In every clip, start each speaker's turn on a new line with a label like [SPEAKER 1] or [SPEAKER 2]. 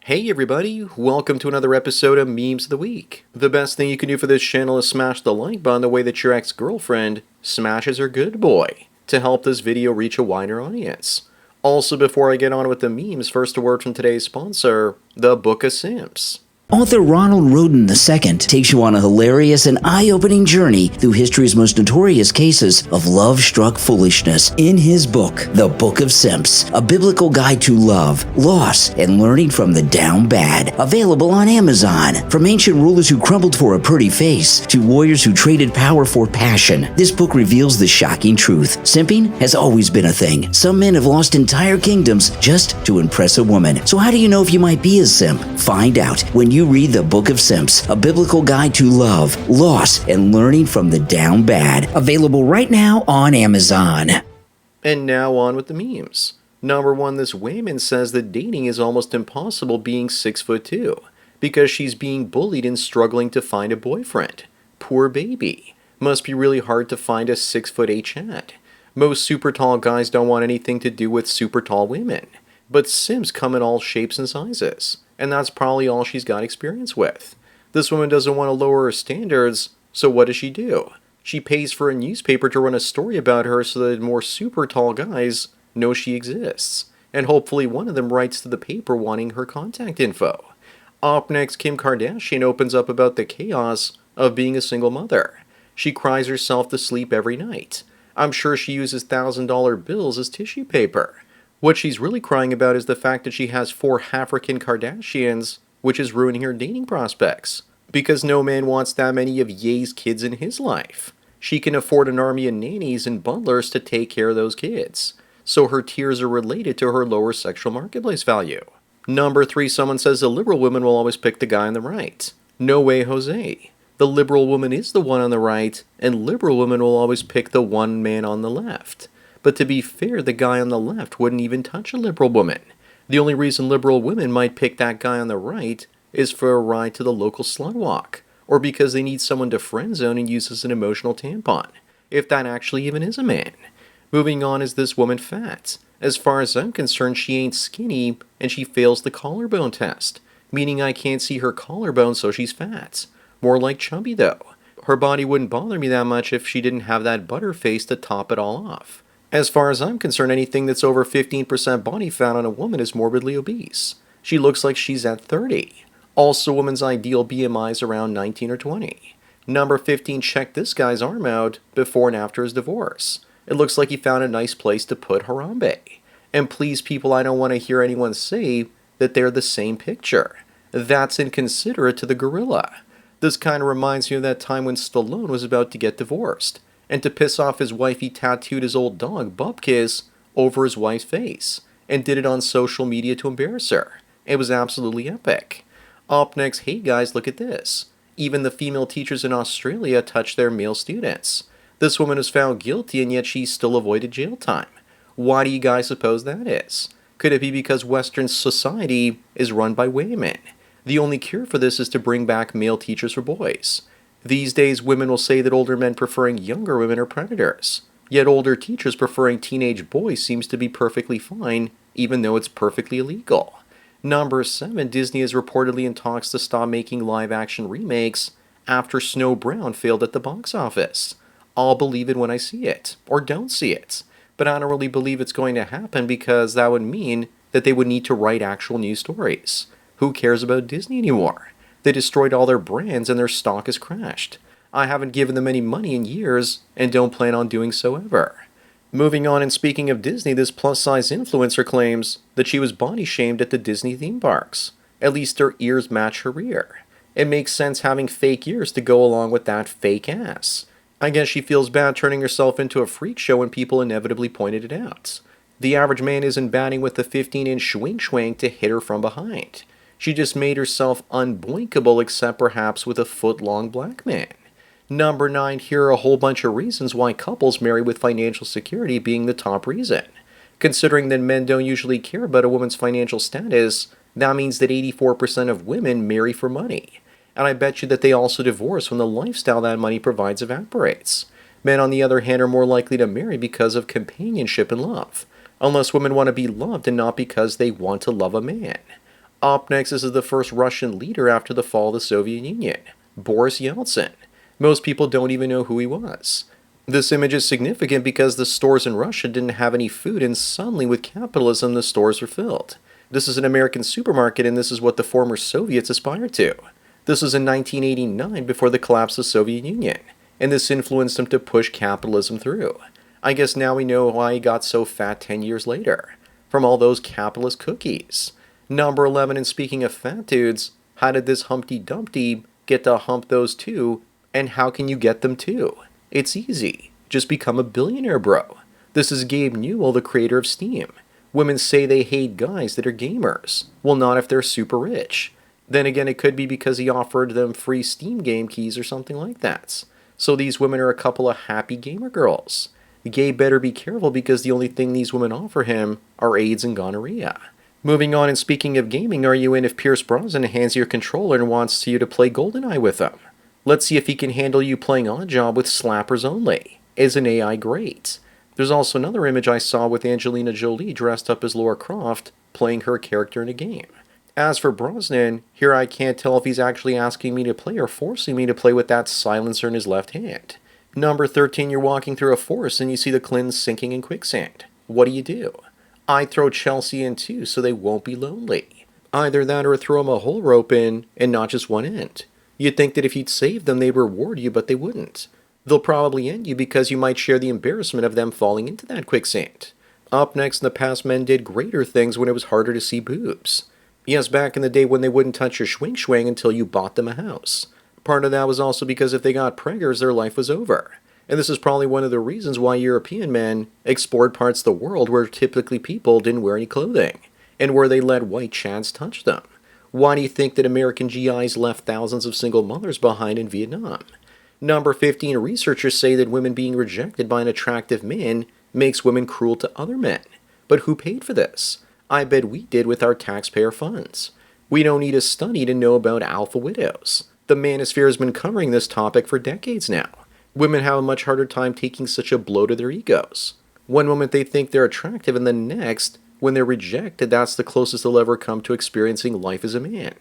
[SPEAKER 1] Hey everybody, welcome to another episode of Memes of the Week. The best thing you can do for this channel is smash the like button the way that your ex-girlfriend smashes her good boy to help this video reach a wider audience. Also, before I get on with the memes, first a word from today's sponsor, the Book of Simps.
[SPEAKER 2] Author Ronald Roden II takes you on a hilarious and eye-opening journey through history's most notorious cases of love-struck foolishness in his book, The Book of Simps, a biblical guide to love, loss, and learning from the down bad. Available on Amazon. From ancient rulers who crumbled for a pretty face to warriors who traded power for passion, this book reveals the shocking truth. Simping has always been a thing. Some men have lost entire kingdoms just to impress a woman. So how do you know if you might be a simp? Find out when you read The Book of Simps, a biblical guide to love, loss, and learning from the down bad. Available right now on Amazon.
[SPEAKER 1] And now on with the memes. Number 1, this Wayman says that dating is almost impossible being 6'2" because she's being bullied and struggling to find a boyfriend. Poor baby. Must be really hard to find a 6'8" Chad. Most super tall guys don't want anything to do with super tall women. But simps come in all shapes and sizes, and that's probably all she's got experience with. This woman doesn't want to lower her standards, so what does she do? She pays for a newspaper to run a story about her so that more super tall guys know she exists, and hopefully one of them writes to the paper wanting her contact info. Up next, Kim Kardashian opens up about the chaos of being a single mother. She cries herself to sleep every night. I'm sure she uses $1,000 bills as tissue paper. What she's really crying about is the fact that she has 4 African Kardashians, which is ruining her dating prospects, because no man wants that many of Ye's kids in his life. She can afford an army of nannies and butlers to take care of those kids, so her tears are related to her lower sexual marketplace value. Number 3, someone says the liberal woman will always pick the guy on the right. No way, Jose. The liberal woman is the one on the right, and liberal women will always pick the one man on the left. But to be fair, the guy on the left wouldn't even touch a liberal woman. The only reason liberal women might pick that guy on the right is for a ride to the local slut walk, or because they need someone to friend zone and use as an emotional tampon, if that actually even is a man. Moving on, is this woman fat? As far as I'm concerned, she ain't skinny, and she fails the collarbone test, meaning I can't see her collarbone, so she's fat. More like chubby though. Her body wouldn't bother me that much if she didn't have that butter face to top it all off. As far as I'm concerned, anything that's over 15% body fat on a woman is morbidly obese. She looks like she's at 30. Also, a woman's ideal BMI is around 19 or 20. Number 15, check this guy's arm out before and after his divorce. It looks like he found a nice place to put Harambe. And please, people, I don't want to hear anyone say that they're the same picture. That's inconsiderate to the gorilla. This kind of reminds me of that time when Stallone was about to get divorced. And to piss off his wife, he tattooed his old dog, Bupkis, over his wife's face, and did it on social media to embarrass her. It was absolutely epic. Up next, hey guys, look at this. Even the female teachers in Australia touch their male students. This woman was found guilty, and yet she still avoided jail time. Why do you guys suppose that is? Could it be because Western society is run by women? The only cure for this is to bring back male teachers for boys. These days, women will say that older men preferring younger women are predators. Yet older teachers preferring teenage boys seems to be perfectly fine, even though it's perfectly illegal. Number 7, Disney is reportedly in talks to stop making live-action remakes after Snow Brown failed at the box office. I'll believe it when I see it, or don't see it. But I don't really believe it's going to happen because that would mean that they would need to write actual news stories. Who cares about Disney anymore? They destroyed all their brands and their stock has crashed. I haven't given them any money in years and don't plan on doing so ever. Moving on, and speaking of Disney, this plus-size influencer claims that she was body-shamed at the Disney theme parks. At least her ears match her ear. It makes sense having fake ears to go along with that fake ass. I guess she feels bad turning herself into a freak show when people inevitably pointed it out. The average man isn't batting with the 15-inch swing to hit her from behind. She just made herself unboinkable, except perhaps with a foot-long black man. Number 9, here are a whole bunch of reasons why couples marry with financial security being the top reason. Considering that men don't usually care about a woman's financial status, that means that 84% of women marry for money. And I bet you that they also divorce when the lifestyle that money provides evaporates. Men, on the other hand, are more likely to marry because of companionship and love, unless women want to be loved and not because they want to love a man. Up next, this is the first Russian leader after the fall of the Soviet Union, Boris Yeltsin. Most people don't even know who he was. This image is significant because the stores in Russia didn't have any food, and suddenly with capitalism the stores were filled. This is an American supermarket, and this is what the former Soviets aspired to. This was in 1989 before the collapse of the Soviet Union, and this influenced him to push capitalism through. I guess now we know why he got so fat 10 years later. From all those capitalist cookies. Number 11, and speaking of fat dudes, how did this Humpty Dumpty get to hump those two, and how can you get them too? It's easy. Just become a billionaire, bro. This is Gabe Newell, the creator of Steam. Women say they hate guys that are gamers. Well, not if they're super rich. Then again, it could be because he offered them free Steam game keys or something like that. So these women are a couple of happy gamer girls. Gabe better be careful because the only thing these women offer him are AIDS and gonorrhea. Moving on, and speaking of gaming, are you in if Pierce Brosnan hands you a controller and wants you to play GoldenEye with him? Let's see if he can handle you playing Oddjob with slappers only. Is an AI great? There's also another image I saw with Angelina Jolie dressed up as Lara Croft, playing her character in a game. As for Brosnan, here I can't tell if he's actually asking me to play or forcing me to play with that silencer in his left hand. Number 13, you're walking through a forest and you see the Clintons sinking in quicksand. What do? I throw Chelsea in too so they won't be lonely. Either that or throw them a whole rope in and not just one end. You'd think that if you'd save them they'd reward you, but they wouldn't. They'll probably end you because you might share the embarrassment of them falling into that quicksand. Up next, in the past, men did greater things when it was harder to see boobs. Yes, back in the day when they wouldn't touch your swing until you bought them a house. Part of that was also because if they got preggers, their life was over. And this is probably one of the reasons why European men explored parts of the world where typically people didn't wear any clothing, and where they let white chads touch them. Why do you think that American GIs left thousands of single mothers behind in Vietnam? Number 15, researchers say that women being rejected by an attractive man makes women cruel to other men. But who paid for this? I bet we did with our taxpayer funds. We don't need a study to know about alpha widows. The manosphere has been covering this topic for decades now. Women have a much harder time taking such a blow to their egos. One moment they think they're attractive, and the next, when they're rejected, that's the closest they'll ever come to experiencing life as a man.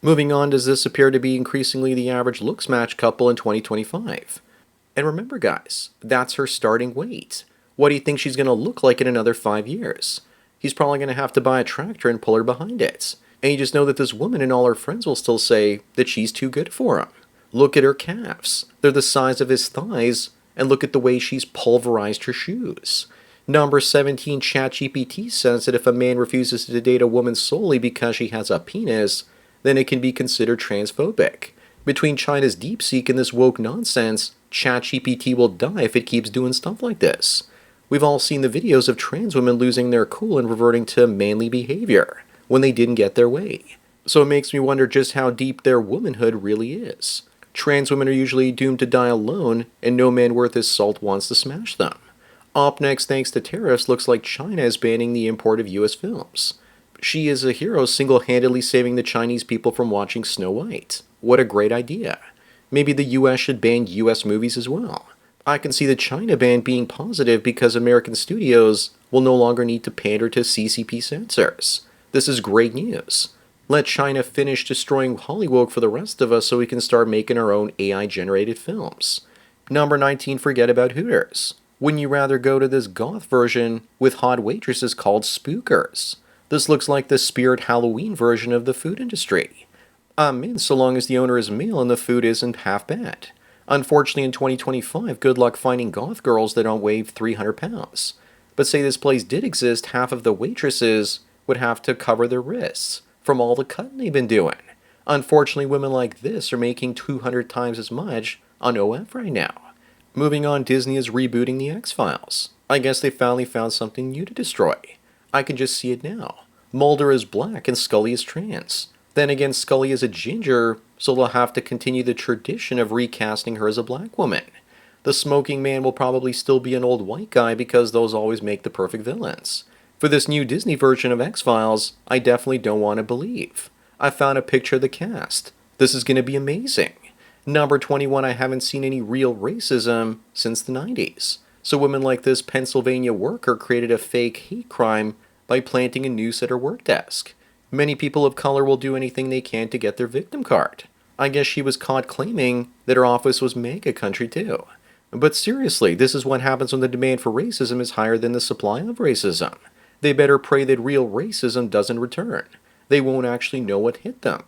[SPEAKER 1] Moving on, does this appear to be increasingly the average looks match couple in 2025? And remember guys, that's her starting weight. What do you think she's going to look like in another 5 years? He's probably going to have to buy a tractor and pull her behind it. And you just know that this woman and all her friends will still say that she's too good for him. Look at her calves. They're the size of his thighs, and look at the way she's pulverized her shoes. Number 17, ChatGPT says that if a man refuses to date a woman solely because she has a penis, then it can be considered transphobic. Between China's DeepSeek and this woke nonsense, ChatGPT will die if it keeps doing stuff like this. We've all seen the videos of trans women losing their cool and reverting to manly behavior when they didn't get their way. So it makes me wonder just how deep their womanhood really is. Trans women are usually doomed to die alone, and no man worth his salt wants to smash them. Up next, thanks to tariffs, looks like China is banning the import of US films. She is a hero, single-handedly saving the Chinese people from watching Snow White. What a great idea. Maybe the US should ban US movies as well. I can see the China ban being positive because American studios will no longer need to pander to CCP censors. This is great news. Let China finish destroying Hollywood for the rest of us so we can start making our own AI-generated films. Number 19, forget about Hooters. Wouldn't you rather go to this goth version with hot waitresses called spookers? This looks like the Spirit Halloween version of the food industry. I'm in so long as the owner is male and the food isn't half bad. Unfortunately, in 2025, good luck finding goth girls that don't weigh 300 pounds. But say this place did exist, half of the waitresses would have to cover their wrists from all the cutting they've been doing. Unfortunately, women like this are making 200 times as much on OF right now. Moving on, Disney is rebooting the X-Files. I guess they finally found something new to destroy. I can just see it now. Mulder is black and Scully is trans. Then again, Scully is a ginger, so they'll have to continue the tradition of recasting her as a black woman. The smoking man will probably still be an old white guy because those always make the perfect villains. For this new Disney version of X-Files, I definitely don't want to believe. I found a picture of the cast. This is going to be amazing. Number 21, I haven't seen any real racism since the 90s. So women like this Pennsylvania worker created a fake hate crime by planting a noose at her work desk. Many people of color will do anything they can to get their victim card. I guess she was caught claiming that her office was mega country too. But seriously, this is what happens when the demand for racism is higher than the supply of racism. They better pray that real racism doesn't return. They won't actually know what hit them.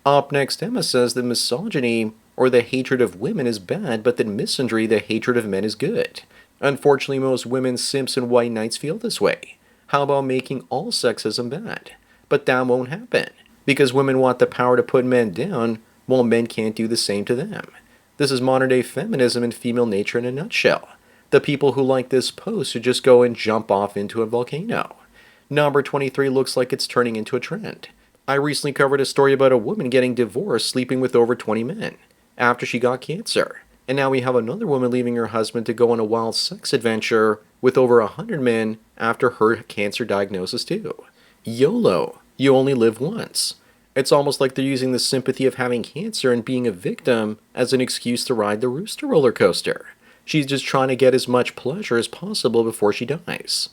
[SPEAKER 1] Up next, Emma says that misogyny or the hatred of women is bad, but that misandry, the hatred of men, is good. Unfortunately, most women, simps, and white knights feel this way. How about making all sexism bad? But that won't happen, because women want the power to put men down, while men can't do the same to them. This is modern-day feminism and female nature in a nutshell. The people who like this post should just go and jump off into a volcano. Number 23 looks like it's turning into a trend. I recently covered a story about a woman getting divorced sleeping with over 20 men after she got cancer. And now we have another woman leaving her husband to go on a wild sex adventure with over 100 men after her cancer diagnosis too. YOLO, you only live once. It's almost like they're using the sympathy of having cancer and being a victim as an excuse to ride the rooster roller coaster. She's just trying to get as much pleasure as possible before she dies.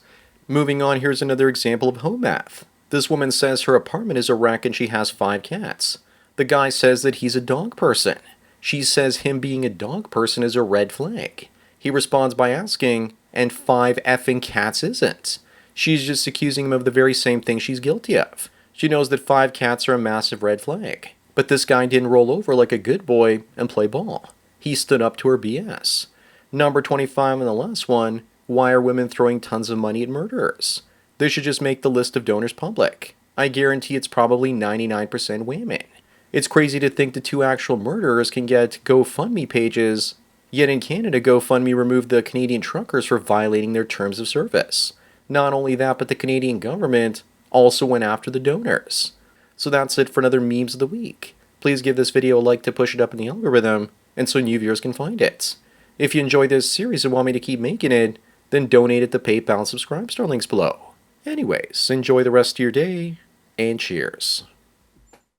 [SPEAKER 1] Moving on, here's another example of home math. This woman says her apartment is a wreck and she has 5 cats. The guy says that he's a dog person. She says him being a dog person is a red flag. He responds by asking, and 5 effing cats isn't. She's just accusing him of the very same thing she's guilty of. She knows that 5 cats are a massive red flag. But this guy didn't roll over like a good boy and play ball. He stood up to her BS. Number 25 and the last one, why are women throwing tons of money at murderers? They should just make the list of donors public. I guarantee it's probably 99% women. It's crazy to think the 2 actual murderers can get GoFundMe pages, yet in Canada, GoFundMe removed the Canadian truckers for violating their terms of service. Not only that, but the Canadian government also went after the donors. So that's it for another Memes of the Week. Please give this video a like to push it up in the algorithm, and so new viewers can find it. If you enjoyed this series and want me to keep making it, then donate at the PayPal and Subscribe Star links below. Anyways, enjoy the rest of your day, and cheers.